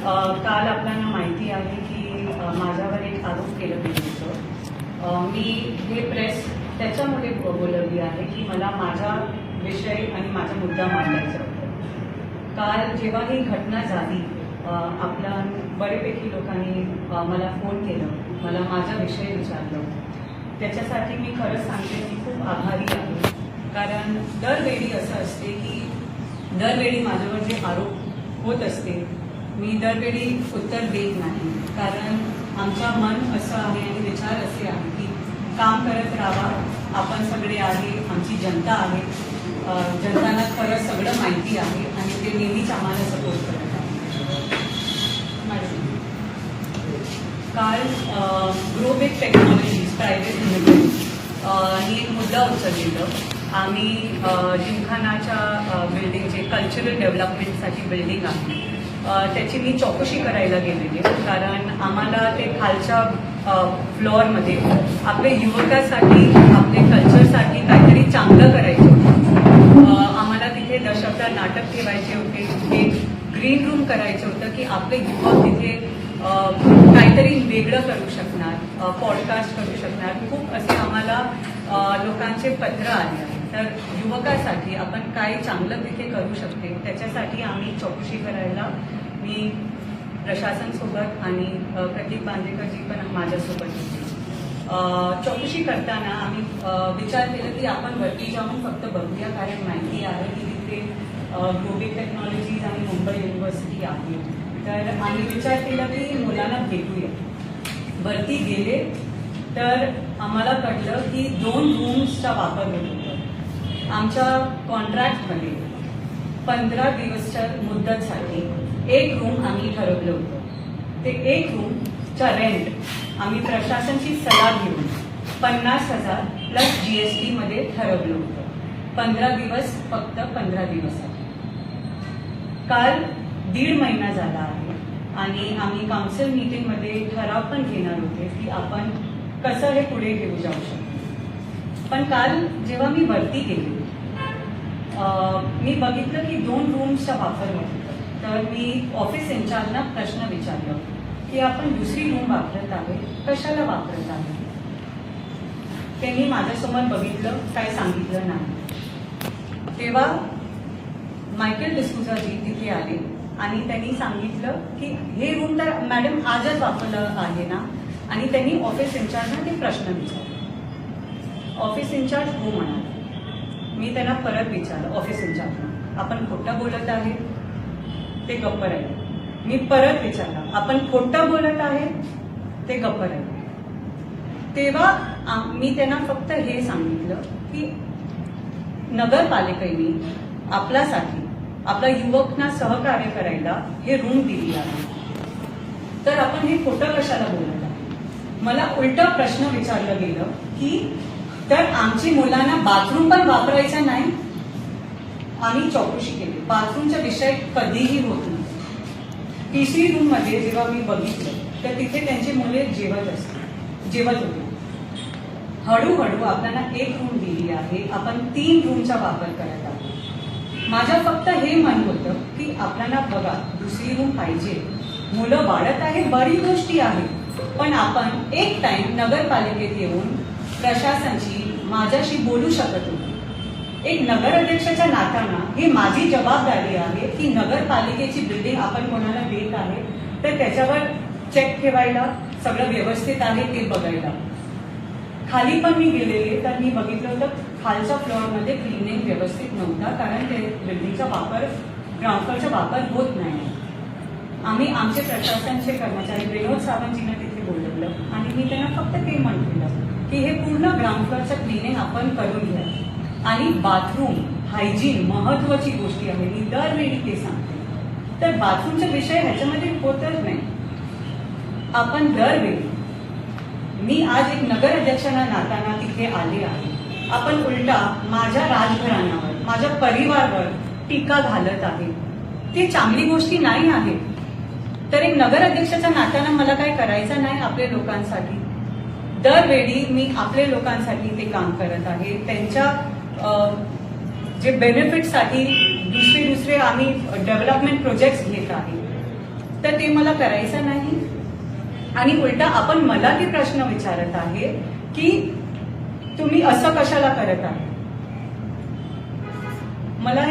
काल आपल्याला माहिती आहे की माझ्यावर एक आरोप केलं गेलं होतं. मी हे प्रेस त्याच्यामुळे बोलवली आहे की मला माझा विषय आणि माझा मुद्दा मांडायचा होता. काल जेव्हा ही घटना झाली, आपल्या बरेपैकी लोकांनी मला फोन केलं, मला माझा विषय विचारलं. त्याच्यासाठी मी खरंच सांगते की खूप आभारी आहे. कारण दरवेळी असं असते की दरवेळी माझ्यावर जे आरोप होत असते, मी दरवेळी उत्तर देत नाही. कारण आमचं मन असं आहे आणि विचार असे आहे की काम करत राहा. आपण सगळे आहे, आमची जनता आहे, जनतांना खरं सगळं माहिती आहे आणि ते नेहमीच आम्हाला सपोर्ट करत आहे. काल ग्रोबेक टेक्नॉलॉजीज प्रायव्हेट लिमिटेड ही एक मुद्दा उचललेलं. आम्ही जिमखानाच्या बिल्डिंगचे कल्चरल डेव्हलपमेंटसाठी बिल्डिंग आहे, त्याची मी चौकशी करायला गेलेली. कारण आम्हाला ते खालच्या फ्लोअरमध्ये आपल्या युवकासाठी, आपल्या कल्चरसाठी काहीतरी चांगलं करायचं होतं. आम्हाला तिथे दशावतार नाटक ठेवायचे होते, एक ग्रीन रूम करायचं होतं की आपले युवक तिथे काहीतरी वेगळं करू शकणार, पॉडकास्ट करू शकणार. खूप असे आम्हाला लोकांचे पत्र आले आहे. तर युवकासाठी आपण काय चांगलं तिथे करू शकते त्याच्यासाठी आम्ही चौकशी करायला मी प्रशासनसोबत आणि प्रतीक बांदेकरजी पण माझ्यासोबत होते. चौकशी करताना आम्ही विचार केला की आपण वरती जाऊन फक्त बघूया, कारण माहिती आहे की तिथे ग्लोबेक टेक्नॉलॉजीज आणि मुंबई युनिव्हर्सिटी आहे. तर आम्ही विचार केला की मुलांना भेटूया. वरती गेले तर आम्हाला कळलं की 2 रूम्सचा वापर होत होता. आमच्या कॉन्ट्रॅक्टमध्ये 15 दिवसच्या मुदतसाठी एक रूम आम्ही ठरवलं होतं. ते एक रूमचा रेंट आम्ही प्रशासनाची सल्ला घेऊन 50,000 प्लस GST मध्ये ठरवलं होतं. 15 दिवस, फक्त 15 दिवसासाठी. काल 1.5 महिना झाला आहे आणि आम्ही काउन्सिल मीटिंगमध्ये ठराव पण घेणार होते की आपण कसं हे पुढे घेऊ जाऊ शकतो. पण काल जेव्हा मी वरती गेले, मी बघितलं की 2 रूम्सचा वापर होत होता. तर मी ऑफिस इन्चार्जना प्रश्न विचारला की आपण दुसरी रूम वापरत आहे, कशाला वापरत आहे. त्यांनी माझ्यासमोर बघितलं, काय सांगितलं नाही. तेव्हा मायकेल डिसूजाजी तिथे आले आणि त्यांनी सांगितलं की हे रूम तर मॅडम आजच वापरलं आहे ना. आणि त्यांनी ऑफिस इन्चार्जना ते प्रश्न विचारले. ऑफिस इन्चार्ज हो म्हणाले. मी त्यांना परत विचारलं ऑफिस इन्चार्जना, आपण खोटं बोलत आहे. ते गप्प राहिले. मी परत विचारलं, आपण खोटं बोलत आहे. ते गप्प राहिले. तेव्हा मी त्यांना फक्त हे सांगितलं की नगरपालिकेने आपल्यासाठी, आपल्या युवकांना सहकार्य करायला हे रूम दिली आहे, तर आपण हे खोटं कशाला बोलत आहे. मला उलटा प्रश्न विचारलं गेलं की तर आमची मुलांना बाथरूम पण वापरायचा नाही. आम्ही चौकशी केली, बाथरूमचा विषय कधीही होत नाही. तिसरी रूम मध्ये जेव्हा मी बघितलं तर तिथे त्यांची मुले जेवत होते. हळूहळू आपल्याला एक रूम दिली आहे, आपण 3 रूमचा वापर करत आहोत. माझं फक्त हे मन होतं की आपल्याला बघा, दुसरी रूम पाहिजे, मुलं वाढत आहे, बरी गोष्टी आहे. पण आपण एक टाइम नगरपालिकेत येऊन प्रशासनाची माझ्याशी बोलू शकत होतो. एक नगराध्यक्षाच्या नात्यानं ही माझी जबाबदारी आहे की नगरपालिकेची बिल्डिंग आपण कोणाला देत आहे तर त्याच्यावर चेक ठेवायला, सगळं व्यवस्थित आहे ते बघायला. खाली पण मी गेलेले तर मी बघितलं होतं खालच्या फ्लोअरमध्ये क्लिनिंग व्यवस्थित नव्हता, कारण ते बिल्डिंगचा वापर, ग्राउंड फ्लोअरचा वापर होत नाही. आम्ही आमचे प्रशासनचे कर्मचारी विनोद सावंतजींना तिथे बोलवलं आणि मी त्यांना फक्त ते म्हटलेलं की हे पूर्ण ग्राउंड फ्लोअरचं क्लिनिंग आपण करून घ्या. आणि बाथरूम हायजीन महत्वाची गोष्टी आहे, मी दरवेळी ते सांगते. तर बाथरूमचा विषय ह्याच्यामध्ये होतच नाही. आपण दरवेळी, मी आज एक नगर अध्यक्षांना नाताना तिथे आले आहे, आपण उलटा माझ्या राजघराण्यावर, माझ्या परिवारावर टीका घालत आहे. ती चांगली गोष्टी नाही आहे. तर एक नगर अध्यक्षाच्या नात्यानं मला काय करायचं नाही आपल्या लोकांसाठी. दरवेळी मी आपल्या लोकांसाठी ते काम करत आहे. त्यांच्या जे बेनिफिटसाठी दुसरे आम्ही डेव्हलपमेंट प्रोजेक्ट्स घेत आहे. तर ते मला करायचं नाही. आणि उलटा आपण मला ते प्रश्न विचारत आहे की तुम्ही असं कशाला करत आहे. मला